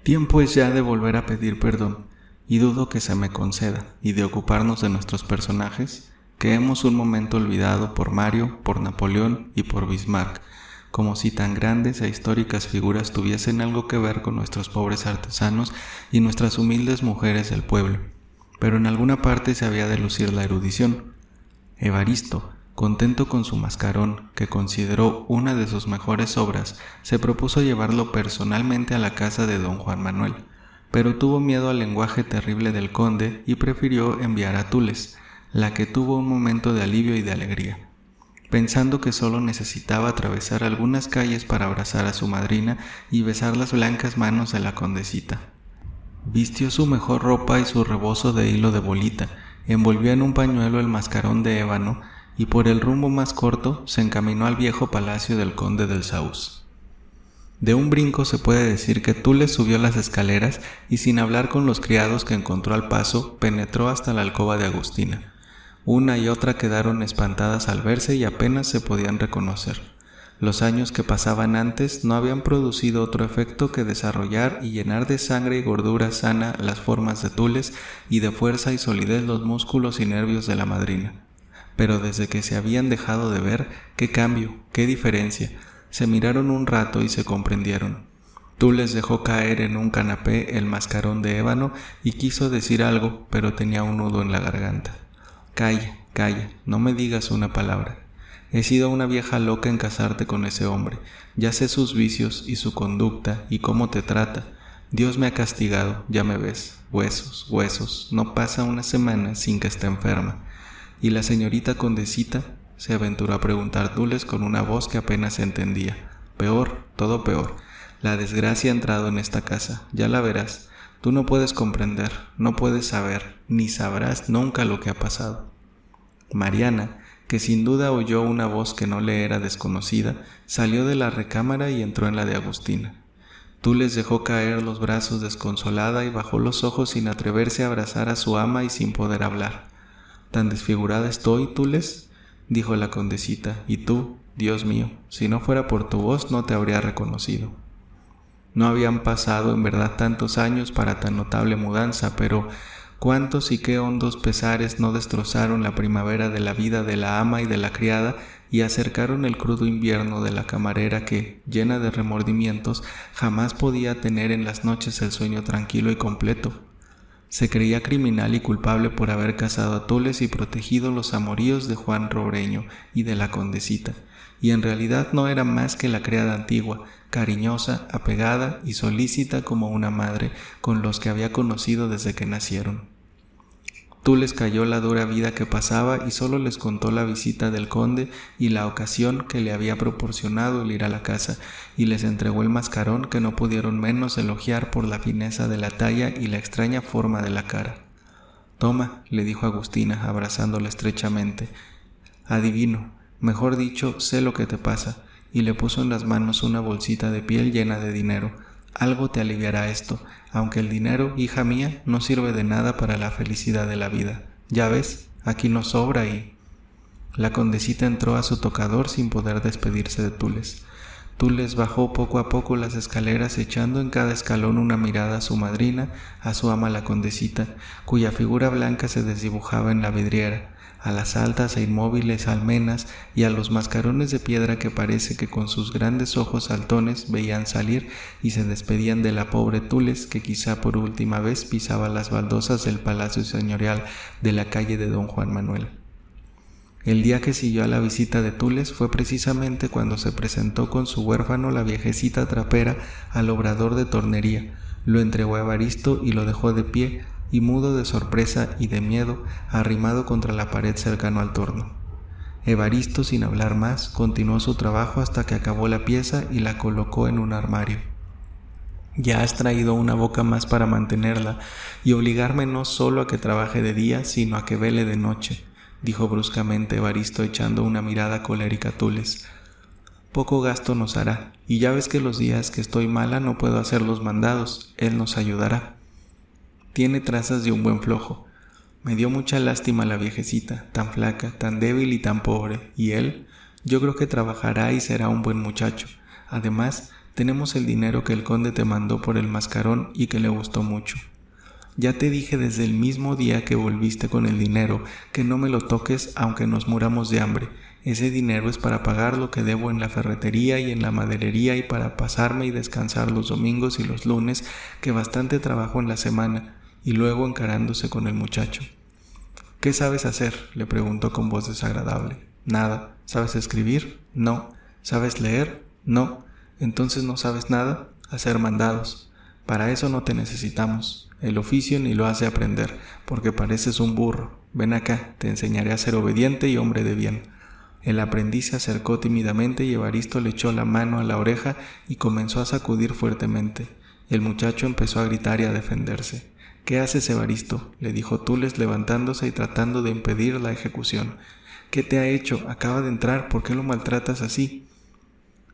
Tiempo es ya de volver a pedir perdón, y dudo que se me conceda, y de ocuparnos de nuestros personajes, que hemos un momento olvidado por Mario, por Napoleón y por Bismarck, como si tan grandes e históricas figuras tuviesen algo que ver con nuestros pobres artesanos y nuestras humildes mujeres del pueblo. Pero en alguna parte se había de lucir la erudición. Evaristo, contento con su mascarón, que consideró una de sus mejores obras, se propuso llevarlo personalmente a la casa de don Juan Manuel, pero tuvo miedo al lenguaje terrible del conde y prefirió enviar a Tules, la que tuvo un momento de alivio y de alegría, pensando que solo necesitaba atravesar algunas calles para abrazar a su madrina y besar las blancas manos de la condesita. Vistió su mejor ropa y su rebozo de hilo de bolita, envolvió en un pañuelo el mascarón de ébano y por el rumbo más corto se encaminó al viejo palacio del conde del Saúz. De un brinco se puede decir que Tules subió las escaleras y sin hablar con los criados que encontró al paso, penetró hasta la alcoba de Agustina. Una y otra quedaron espantadas al verse y apenas se podían reconocer. Los años que pasaban antes no habían producido otro efecto que desarrollar y llenar de sangre y gordura sana las formas de Tules y de fuerza y solidez los músculos y nervios de la madrina. Pero desde que se habían dejado de ver, qué cambio, qué diferencia. Se miraron un rato y se comprendieron. Tules dejó caer en un canapé el mascarón de ébano y quiso decir algo, pero tenía un nudo en la garganta. Calla, calla, no me digas una palabra. He sido una vieja loca en casarte con ese hombre. Ya sé sus vicios y su conducta y cómo te trata. Dios me ha castigado, ya me ves. Huesos, huesos. No pasa una semana sin que esté enferma. ¿Y la señorita condesita? Se aventuró a preguntar Tules con una voz que apenas se entendía. Peor, todo peor. La desgracia ha entrado en esta casa, ya la verás. Tú no puedes comprender, no puedes saber, ni sabrás nunca lo que ha pasado. Mariana, que sin duda oyó una voz que no le era desconocida, salió de la recámara y entró en la de Agustina. Tules dejó caer los brazos desconsolada y bajó los ojos sin atreverse a abrazar a su ama y sin poder hablar. ¿Tan desfigurada estoy, Tules?, dijo la condesita, y tú, Dios mío, si no fuera por tu voz no te habría reconocido. No habían pasado en verdad tantos años para tan notable mudanza, pero cuántos y qué hondos pesares no destrozaron la primavera de la vida de la ama y de la criada y acercaron el crudo invierno de la camarera que, llena de remordimientos, jamás podía tener en las noches el sueño tranquilo y completo. Se creía criminal y culpable por haber casado a Tules y protegido los amoríos de Juan Robreño y de la condesita, y en realidad no era más que la criada antigua, cariñosa, apegada y solícita como una madre con los que había conocido desde que nacieron. Tules cayó la dura vida que pasaba y solo les contó la visita del conde y la ocasión que le había proporcionado el ir a la casa, y les entregó el mascarón que no pudieron menos elogiar por la fineza de la talla y la extraña forma de la cara. Toma, le dijo Agustina, abrazándola estrechamente. Adivino, mejor dicho, sé lo que te pasa, y le puso en las manos una bolsita de piel llena de dinero. Algo te aliviará esto, aunque el dinero, hija mía, no sirve de nada para la felicidad de la vida. Ya ves, aquí no sobra y... La condesita entró a su tocador sin poder despedirse de Tules. Tules bajó poco a poco las escaleras echando en cada escalón una mirada a su madrina, a su ama la condesita, cuya figura blanca se desdibujaba en la vidriera, a las altas e inmóviles almenas y a los mascarones de piedra que parece que con sus grandes ojos saltones veían salir y se despedían de la pobre Tules que quizá por última vez pisaba las baldosas del palacio señorial de la calle de don Juan Manuel. El día que siguió a la visita de Tules fue precisamente cuando se presentó con su huérfano la viejecita trapera al obrador de tornería, lo entregó a Evaristo y lo dejó de pie, y mudo de sorpresa y de miedo, arrimado contra la pared cercano al torno. Evaristo, sin hablar más, continuó su trabajo hasta que acabó la pieza y la colocó en un armario. Ya has traído una boca más para mantenerla y obligarme no solo a que trabaje de día, sino a que vele de noche, dijo bruscamente Evaristo echando una mirada colérica a Tules. Poco gasto nos hará, y ya ves que los días que estoy mala no puedo hacer los mandados, él nos ayudará. Tiene trazas de un buen flojo. Me dio mucha lástima la viejecita, tan flaca, tan débil y tan pobre, y él, yo creo que trabajará y será un buen muchacho. Además, tenemos el dinero que el conde te mandó por el mascarón y que le gustó mucho. Ya te dije desde el mismo día que volviste con el dinero que no me lo toques aunque nos muramos de hambre. Ese dinero es para pagar lo que debo en la ferretería y en la maderería y para pasarme y descansar los domingos y los lunes, que bastante trabajo en la semana, y luego encarándose con el muchacho. ¿Qué sabes hacer?, le preguntó con voz desagradable. Nada. ¿Sabes escribir? No. ¿Sabes leer? No. Entonces no sabes nada. Hacer mandados. Para eso no te necesitamos. El oficio ni lo has de aprender, porque pareces un burro. Ven acá, te enseñaré a ser obediente y hombre de bien. El aprendiz se acercó tímidamente y Evaristo le echó la mano a la oreja y comenzó a sacudir fuertemente. El muchacho empezó a gritar y a defenderse. «¿Qué haces, Evaristo?», le dijo Tules levantándose y tratando de impedir la ejecución. «¿Qué te ha hecho? Acaba de entrar, ¿por qué lo maltratas así?»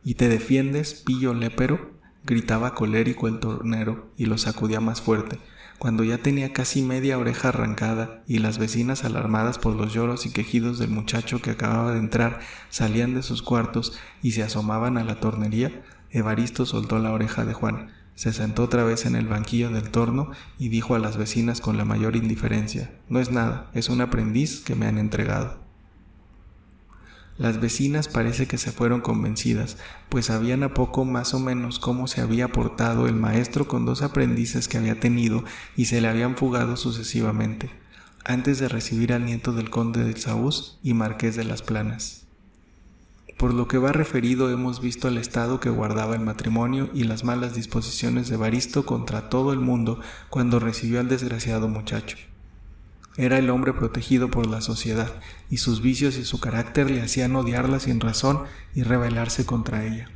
«¿Y te defiendes, pillo lépero?», gritaba colérico el tornero y lo sacudía más fuerte. Cuando ya tenía casi media oreja arrancada y las vecinas, alarmadas por los lloros y quejidos del muchacho que acababa de entrar, salían de sus cuartos y se asomaban a la tornería, Evaristo soltó la oreja de Juan, se sentó otra vez en el banquillo del torno y dijo a las vecinas con la mayor indiferencia: «No es nada, es un aprendiz que me han entregado». Las vecinas parece que se fueron convencidas, pues sabían a poco más o menos cómo se había portado el maestro con dos aprendices que había tenido y se le habían fugado sucesivamente, antes de recibir al nieto del conde de Saúz y marqués de las Planas. Por lo que va referido hemos visto el estado que guardaba el matrimonio y las malas disposiciones de Evaristo contra todo el mundo cuando recibió al desgraciado muchacho. Era el hombre protegido por la sociedad, y sus vicios y su carácter le hacían odiarla sin razón y rebelarse contra ella.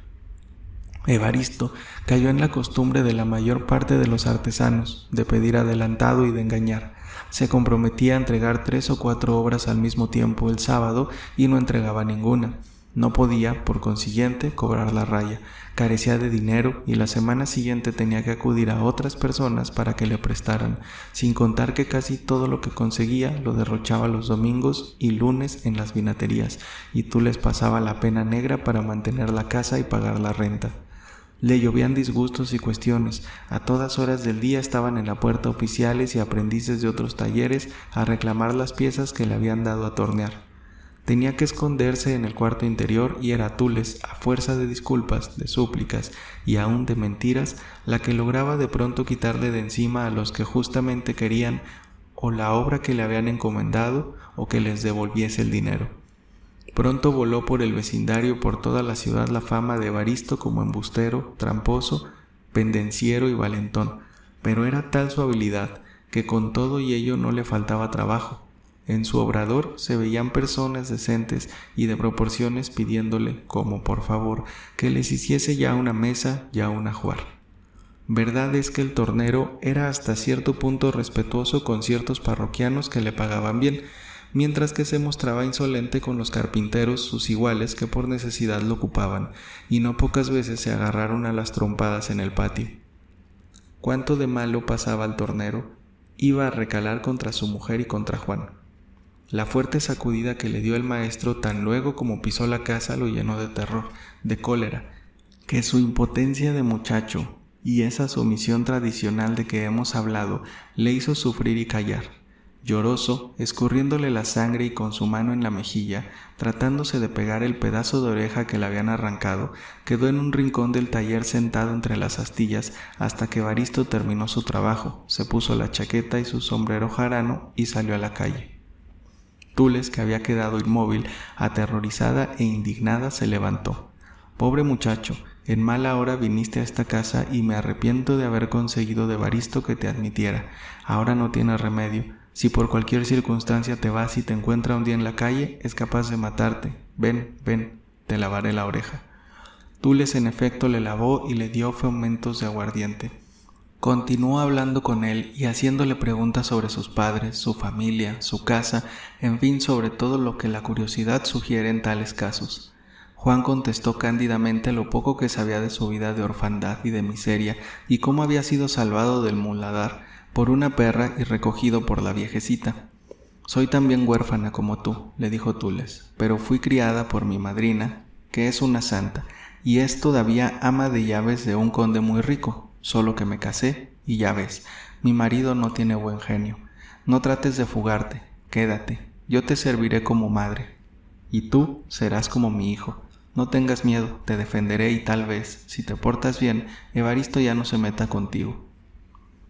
Evaristo cayó en la costumbre de la mayor parte de los artesanos, de pedir adelantado y de engañar. Se comprometía a entregar 3 o 4 obras al mismo tiempo el sábado y no entregaba ninguna. No podía, por consiguiente, cobrar la raya, carecía de dinero y la semana siguiente tenía que acudir a otras personas para que le prestaran, sin contar que casi todo lo que conseguía lo derrochaba los domingos y lunes en las vinaterías, y tú les pasaba la pena negra para mantener la casa y pagar la renta. Le llovían disgustos y cuestiones. A todas horas del día estaban en la puerta oficiales y aprendices de otros talleres a reclamar las piezas que le habían dado a tornear. Tenía que esconderse en el cuarto interior y era Tules, a fuerza de disculpas, de súplicas y aún de mentiras, la que lograba de pronto quitarle de encima a los que justamente querían o la obra que le habían encomendado o que les devolviese el dinero. Pronto voló por el vecindario, por toda la ciudad, la fama de Evaristo como embustero, tramposo, pendenciero y valentón, pero era tal su habilidad que con todo y ello no le faltaba trabajo. En su obrador se veían personas decentes y de proporciones pidiéndole, como por favor, que les hiciese ya una mesa, ya un ajuar. Verdad es que el tornero era hasta cierto punto respetuoso con ciertos parroquianos que le pagaban bien, mientras que se mostraba insolente con los carpinteros, sus iguales, que por necesidad lo ocupaban, y no pocas veces se agarraron a las trompadas en el patio. Cuánto de malo pasaba el tornero, iba a recalar contra su mujer y contra Juan. La fuerte sacudida que le dio el maestro tan luego como pisó la casa lo llenó de terror, de cólera, que su impotencia de muchacho y esa sumisión tradicional de que hemos hablado le hizo sufrir y callar. Lloroso, escurriéndole la sangre y con su mano en la mejilla, tratándose de pegar el pedazo de oreja que le habían arrancado, quedó en un rincón del taller sentado entre las astillas hasta que Evaristo terminó su trabajo, se puso la chaqueta y su sombrero jarano y salió a la calle. Tules, que había quedado inmóvil, aterrorizada e indignada, se levantó. «Pobre muchacho, en mala hora viniste a esta casa y me arrepiento de haber conseguido de Evaristo que te admitiera. Ahora no tienes remedio. Si por cualquier circunstancia te vas y te encuentra un día en la calle, es capaz de matarte. Ven, te lavaré la oreja». Tules en efecto le lavó y le dio fomentos de aguardiente. Continuó hablando con él y haciéndole preguntas sobre sus padres, su familia, su casa, en fin, sobre todo lo que la curiosidad sugiere en tales casos. Juan contestó cándidamente lo poco que sabía de su vida de orfandad y de miseria y cómo había sido salvado del muladar por una perra y recogido por la viejecita. «Soy también huérfana como tú», le dijo Tules, «pero fui criada por mi madrina, que es una santa, y es todavía ama de llaves de un conde muy rico, solo que me casé y ya ves, mi marido no tiene buen genio. No trates de fugarte, quédate, yo te serviré como madre, y tú serás como mi hijo. No tengas miedo, te defenderé y tal vez, si te portas bien, Evaristo ya no se meta contigo.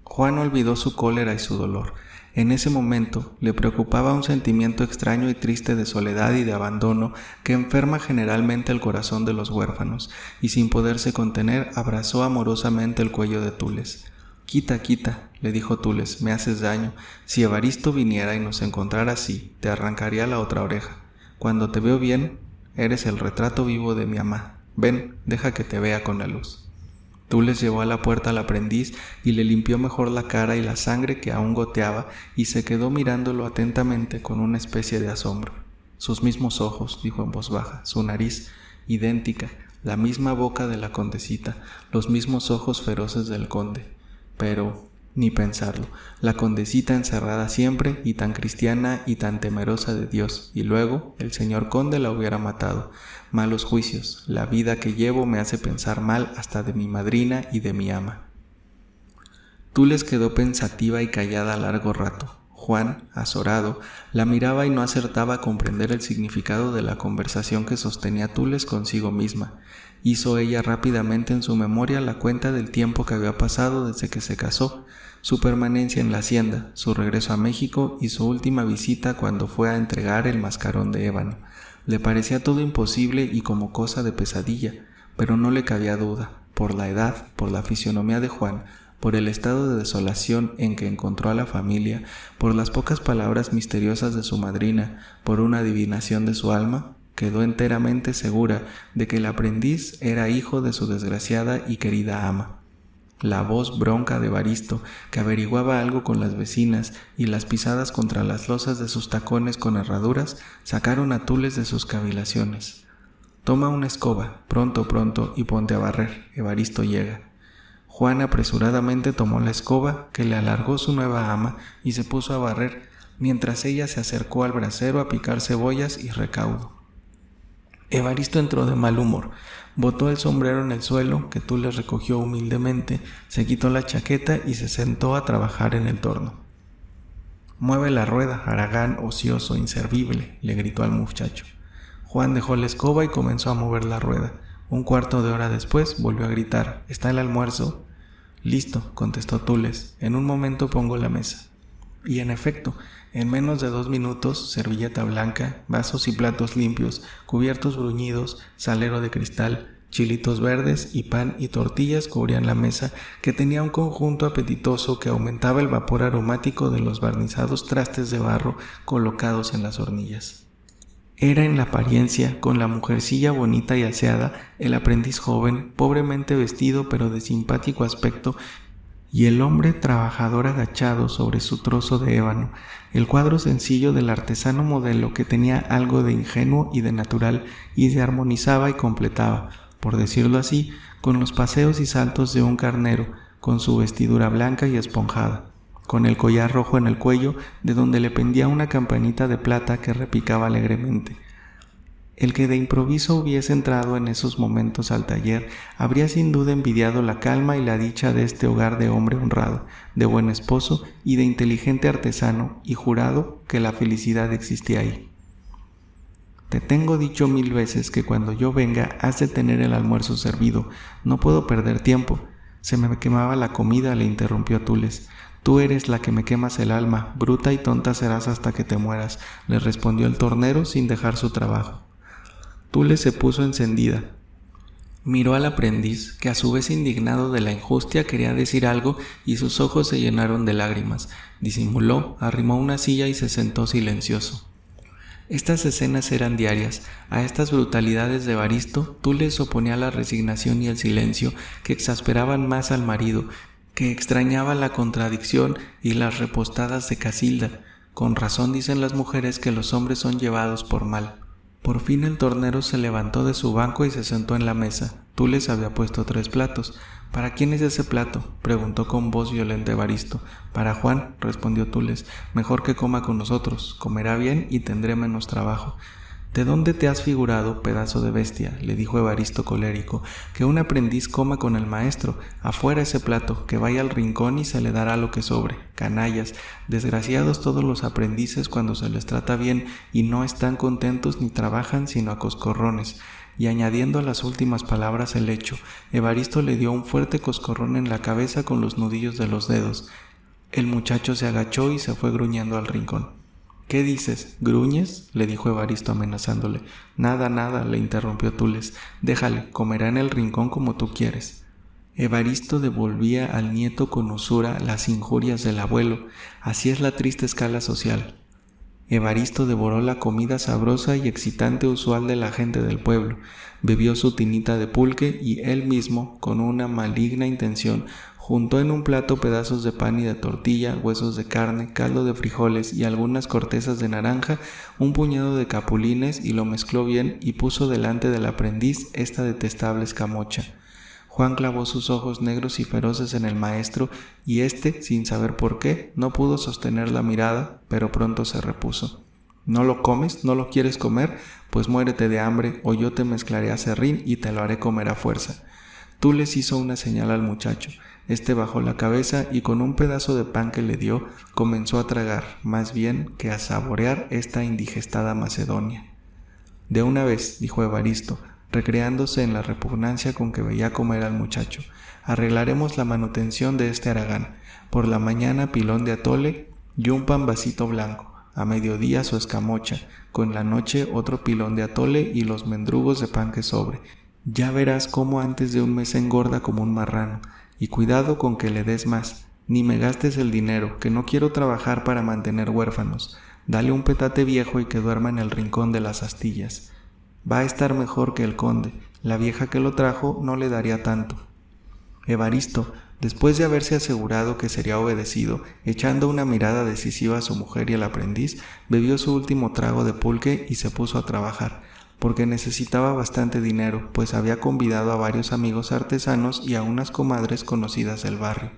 Juan olvidó su cólera y su dolor. En ese momento le preocupaba un sentimiento extraño y triste de soledad y de abandono que enferma generalmente el corazón de los huérfanos, y sin poderse contener abrazó amorosamente el cuello de Tules. «Quita, quita», le dijo Tules, «me haces daño. Si Evaristo viniera y nos encontrara así, te arrancaría la otra oreja. Cuando te veo bien, eres el retrato vivo de mi amá. Ven, deja que te vea con la luz». Tules llevó a la puerta al aprendiz y le limpió mejor la cara y la sangre que aún goteaba, y se quedó mirándolo atentamente con una especie de asombro. «Sus mismos ojos», dijo en voz baja, «su nariz, idéntica, la misma boca de la condesita, los mismos ojos feroces del conde. Pero, ni pensarlo, la condesita encerrada siempre y tan cristiana y tan temerosa de Dios, y luego el señor conde la hubiera matado. Malos juicios, la vida que llevo me hace pensar mal hasta de mi madrina y de mi ama». Tules quedó pensativa y callada largo rato. Juan, azorado, la miraba y no acertaba a comprender el significado de la conversación que sostenía Tules consigo misma. Hizo ella rápidamente en su memoria la cuenta del tiempo que había pasado desde que se casó, su permanencia en la hacienda, su regreso a México y su última visita cuando fue a entregar el mascarón de ébano. Le parecía todo imposible y como cosa de pesadilla, pero no le cabía duda, por la edad, por la fisonomía de Juan, por el estado de desolación en que encontró a la familia, por las pocas palabras misteriosas de su madrina, por una adivinación de su alma, quedó enteramente segura de que el aprendiz era hijo de su desgraciada y querida ama. La voz bronca de Evaristo, que averiguaba algo con las vecinas, y las pisadas contra las losas de sus tacones con herraduras, sacaron a Tules de sus cavilaciones. «Toma una escoba, pronto, pronto, y ponte a barrer, Evaristo llega». Juan apresuradamente tomó la escoba que le alargó su nueva ama y se puso a barrer, mientras ella se acercó al brasero a picar cebollas y recaudo. Evaristo entró de mal humor, botó el sombrero en el suelo, que Tules recogió humildemente, se quitó la chaqueta y se sentó a trabajar en el torno. «Mueve la rueda, haragán ocioso, inservible», le gritó al muchacho. Juan dejó la escoba y comenzó a mover la rueda. Un cuarto de hora después volvió a gritar: «¿Está el almuerzo?» «Listo», contestó Tules, «en un momento pongo la mesa». Y en efecto, en menos de 2 minutos, servilleta blanca, vasos y platos limpios, cubiertos bruñidos, salero de cristal, chilitos verdes y pan y tortillas cubrían la mesa, que tenía un conjunto apetitoso que aumentaba el vapor aromático de los barnizados trastes de barro colocados en las hornillas. Era en la apariencia, con la mujercilla bonita y aseada, el aprendiz joven, pobremente vestido pero de simpático aspecto, y el hombre trabajador agachado sobre su trozo de ébano, el cuadro sencillo del artesano modelo que tenía algo de ingenuo y de natural y se armonizaba y completaba, por decirlo así, con los paseos y saltos de un carnero, con su vestidura blanca y esponjada, con el collar rojo en el cuello de donde le pendía una campanita de plata que repicaba alegremente. El que de improviso hubiese entrado en esos momentos al taller habría sin duda envidiado la calma y la dicha de este hogar de hombre honrado, de buen esposo y de inteligente artesano, y jurado que la felicidad existía ahí. «Te tengo dicho 1000 veces que cuando yo venga has de tener el almuerzo servido. No puedo perder tiempo». «Se me quemaba la comida», le interrumpió Tules. «Tú eres la que me quemas el alma, bruta y tonta serás hasta que te mueras», le respondió el tornero sin dejar su trabajo. Tules se puso encendida. Miró al aprendiz, que a su vez indignado de la injusticia quería decir algo, y sus ojos se llenaron de lágrimas. Disimuló, arrimó una silla y se sentó silencioso. Estas escenas eran diarias. A estas brutalidades de Evaristo, Tules oponía la resignación y el silencio, que exasperaban más al marido, que extrañaba la contradicción y las repostadas de Casilda. Con razón dicen las mujeres que los hombres son llevados por mal. Por fin el tornero se levantó de su banco y se sentó en la mesa. Tules había puesto 3 platos. «¿Para quién es ese plato?», preguntó con voz violenta Evaristo. «Para Juan», respondió Tules. «Mejor que coma con nosotros. Comerá bien y tendré menos trabajo». ¿De dónde te has figurado, pedazo de bestia?, le dijo Evaristo colérico, que un aprendiz coma con el maestro. Afuera ese plato, que vaya al rincón y se le dará lo que sobre. Canallas, desgraciados todos los aprendices cuando se les trata bien y no están contentos ni trabajan sino a coscorrones. Y añadiendo a las últimas palabras el hecho, Evaristo le dio un fuerte coscorrón en la cabeza con los nudillos de los dedos. El muchacho se agachó y se fue gruñendo al rincón. ¿Qué dices? ¿Gruñes?, le dijo Evaristo amenazándole. Nada, nada, le interrumpió Tules. Déjale, comerá en el rincón como tú quieres. Evaristo devolvía al nieto con usura las injurias del abuelo. Así es la triste escala social. Evaristo devoró la comida sabrosa y excitante usual de la gente del pueblo, bebió su tinita de pulque y él mismo, con una maligna intención, juntó en un plato pedazos de pan y de tortilla, huesos de carne, caldo de frijoles y algunas cortezas de naranja, un puñado de capulines y lo mezcló bien y puso delante del aprendiz esta detestable escamocha. Juan clavó sus ojos negros y feroces en el maestro y éste, sin saber por qué, no pudo sostener la mirada, pero pronto se repuso. ¿No lo comes? ¿No lo quieres comer? Pues muérete de hambre o yo te mezclaré aserrín y te lo haré comer a fuerza. Tules hizo una señal al muchacho. Este bajó la cabeza y con un pedazo de pan que le dio, comenzó a tragar, más bien que a saborear esta indigestada Macedonia. De una vez, dijo Evaristo, recreándose en la repugnancia con que veía comer al muchacho, arreglaremos la manutención de este haragán. Por la mañana pilón de atole y un pan vasito blanco, a mediodía su escamocha, con la noche otro pilón de atole y los mendrugos de pan que sobre. Ya verás cómo antes de un mes engorda como un marrano, y cuidado con que le des más, ni me gastes el dinero, que no quiero trabajar para mantener huérfanos. Dale un petate viejo y que duerma en el rincón de las astillas. Va a estar mejor que el conde. La vieja que lo trajo no le daría tanto. Evaristo, después de haberse asegurado que sería obedecido, echando una mirada decisiva a su mujer y al aprendiz, bebió su último trago de pulque y se puso a trabajar, porque necesitaba bastante dinero, pues había convidado a varios amigos artesanos y a unas comadres conocidas del barrio.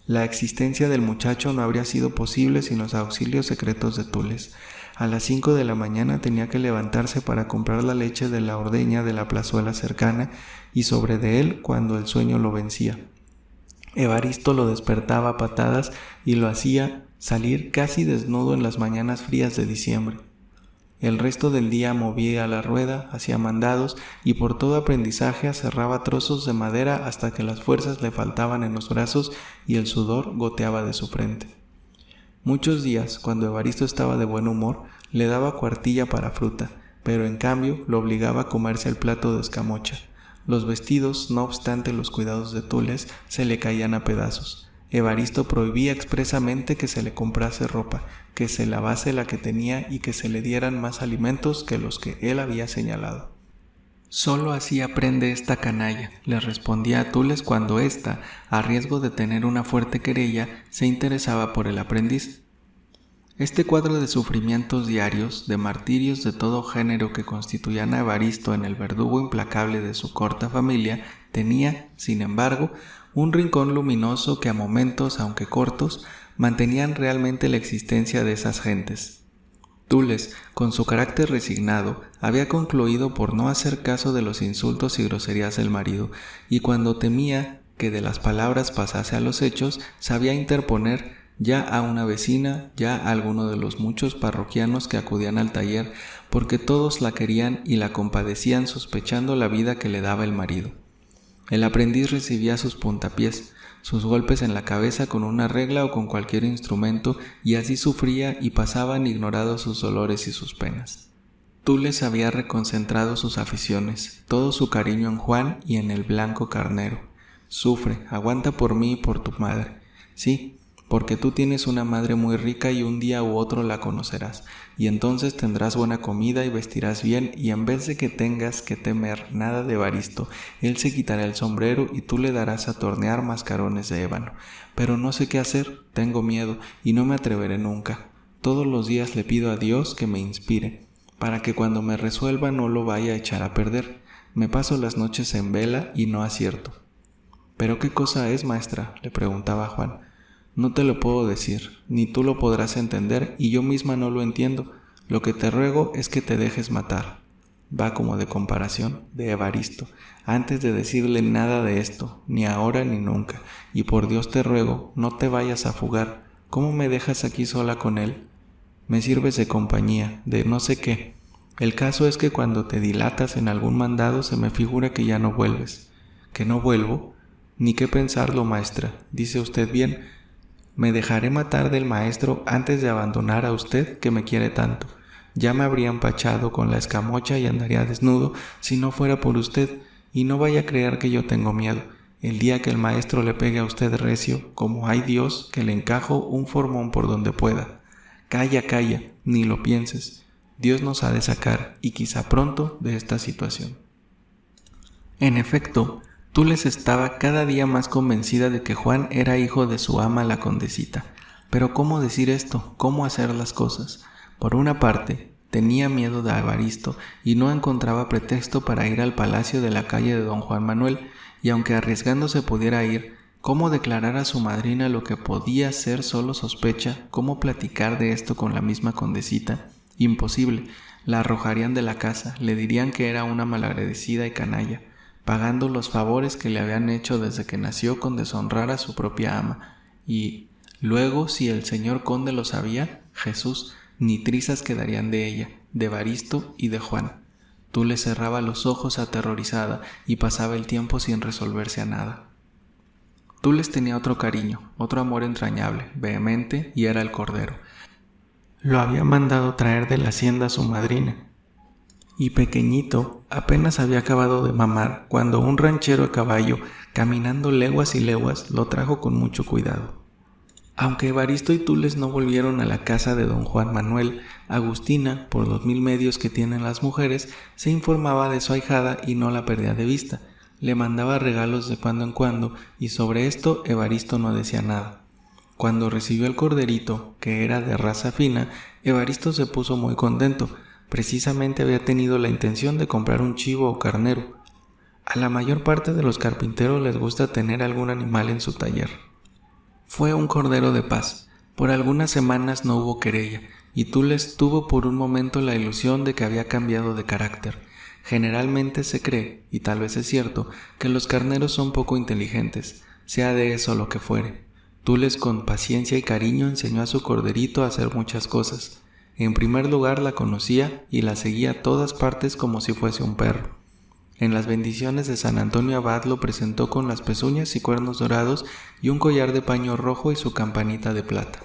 La existencia del muchacho no habría sido posible sin los auxilios secretos de Tules. A las 5 de la mañana tenía que levantarse para comprar la leche de la ordeña de la plazuela cercana y sobre de él cuando el sueño lo vencía. Evaristo lo despertaba a patadas y lo hacía salir casi desnudo en las mañanas frías de diciembre. El resto del día movía la rueda, hacía mandados y por todo aprendizaje aserraba trozos de madera hasta que las fuerzas le faltaban en los brazos y el sudor goteaba de su frente. Muchos días, cuando Evaristo estaba de buen humor, le daba cuartilla para fruta, pero en cambio lo obligaba a comerse el plato de escamocha. Los vestidos, no obstante los cuidados de Tules, se le caían a pedazos. Evaristo prohibía expresamente que se le comprase ropa, que se lavase la que tenía y que se le dieran más alimentos que los que él había señalado. Solo así aprende esta canalla, le respondía a Tules cuando ésta, a riesgo de tener una fuerte querella, se interesaba por el aprendiz. Este cuadro de sufrimientos diarios, de martirios de todo género que constituían a Evaristo en el verdugo implacable de su corta familia, tenía, sin embargo, un rincón luminoso que a momentos, aunque cortos, mantenían realmente la existencia de esas gentes. Tules, con su carácter resignado, había concluido por no hacer caso de los insultos y groserías del marido, y cuando temía que de las palabras pasase a los hechos, sabía interponer ya a una vecina, ya a alguno de los muchos parroquianos que acudían al taller, porque todos la querían y la compadecían sospechando la vida que le daba el marido. El aprendiz recibía sus puntapiés, sus golpes en la cabeza con una regla o con cualquier instrumento, y así sufría y pasaban ignorados sus dolores y sus penas. Tules había reconcentrado sus aficiones, todo su cariño en Juan y en el blanco carnero. Sufre, aguanta por mí y por tu madre. Sí, porque tú tienes una madre muy rica y un día u otro la conocerás, y entonces tendrás buena comida y vestirás bien, y en vez de que tengas que temer nada de Evaristo, él se quitará el sombrero y tú le darás a tornear mascarones de ébano. Pero no sé qué hacer, tengo miedo y no me atreveré nunca. Todos los días le pido a Dios que me inspire, para que cuando me resuelva no lo vaya a echar a perder. Me paso las noches en vela y no acierto. ¿Pero qué cosa es, maestra?, le preguntaba Juan. No te lo puedo decir, ni tú lo podrás entender y yo misma no lo entiendo. Lo que te ruego es que te dejes matar. Va como de comparación de Evaristo, antes de decirle nada de esto, ni ahora ni nunca, y por Dios te ruego, no te vayas a fugar. ¿Cómo me dejas aquí sola con él? Me sirves de compañía, de no sé qué. El caso es que cuando te dilatas en algún mandado se me figura que ya no vuelves. ¿Que no vuelvo? Ni qué pensarlo, maestra. Dice usted bien. Me dejaré matar del maestro antes de abandonar a usted que me quiere tanto. Ya me habría empachado con la escamocha y andaría desnudo si no fuera por usted, y no vaya a creer que yo tengo miedo. El día que el maestro le pegue a usted recio, como hay Dios, que le encajo un formón por donde pueda. Calla, calla, ni lo pienses. Dios nos ha de sacar, y quizá pronto, de esta situación. En efecto, Tules estaba cada día más convencida de que Juan era hijo de su ama la condesita. Pero ¿cómo decir esto? ¿Cómo hacer las cosas? Por una parte, tenía miedo de Evaristo y no encontraba pretexto para ir al palacio de la calle de don Juan Manuel, y aunque arriesgándose pudiera ir, ¿cómo declarar a su madrina lo que podía ser solo sospecha? ¿Cómo platicar de esto con la misma condesita? Imposible. La arrojarían de la casa, le dirían que era una malagradecida y canalla, pagando los favores que le habían hecho desde que nació con deshonrar a su propia ama. Y luego, si el señor conde lo sabía, Jesús, ni trizas quedarían de ella, de Evaristo y de Juan. Tules cerraba los ojos aterrorizada y pasaba el tiempo sin resolverse a nada. Tules tenía otro cariño, otro amor entrañable, vehemente, y era el cordero. Lo había mandado traer de la hacienda su madrina, y pequeñito apenas había acabado de mamar cuando un ranchero a caballo, caminando leguas y leguas, lo trajo con mucho cuidado. Aunque Evaristo y Tules no volvieron a la casa de don Juan Manuel, Agustina, por los 1000 medios que tienen las mujeres, se informaba de su ahijada y no la perdía de vista. Le mandaba regalos de cuando en cuando, y sobre esto Evaristo no decía nada. Cuando recibió el corderito, que era de raza fina, Evaristo se puso muy contento. Precisamente había tenido la intención de comprar un chivo o carnero. A la mayor parte de los carpinteros les gusta tener algún animal en su taller. Fue un cordero de paz. Por algunas semanas no hubo querella, y Tules tuvo por un momento la ilusión de que había cambiado de carácter. Generalmente se cree, y tal vez es cierto, que los carneros son poco inteligentes, sea de eso lo que fuere. Tules con paciencia y cariño enseñó a su corderito a hacer muchas cosas. En primer lugar la conocía y la seguía a todas partes como si fuese un perro. En las bendiciones de San Antonio Abad lo presentó con las pezuñas y cuernos dorados y un collar de paño rojo y su campanita de plata.